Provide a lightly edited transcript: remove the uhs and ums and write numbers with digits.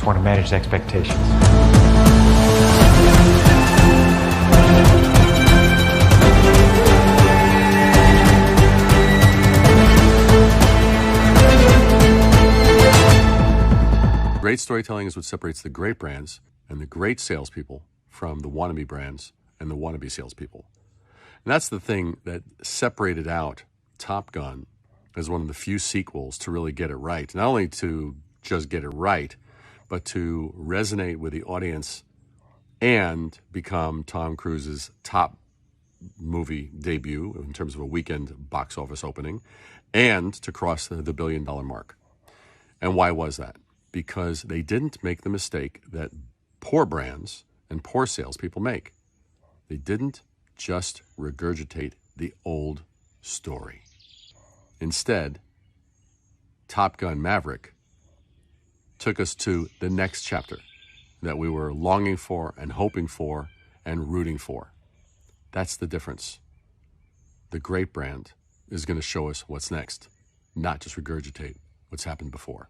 Just want to manage expectations. Great storytelling is what separates the great brands and the great salespeople from the wannabe brands and the wannabe salespeople. And that's the thing that separated out Top Gun as one of the few sequels to really get it right. Not only to just get it right, but to resonate with the audience and become Tom Cruise's top movie debut in terms of a weekend box office opening, and to cross the $1 billion mark. And why was that? Because they didn't make the mistake that poor brands and poor salespeople make. They didn't just regurgitate the old story. Instead, Top Gun Maverick took us to the next chapter that we were longing for and hoping for and rooting for. That's the difference. The great brand is going to show us what's next, not just regurgitate what's happened before.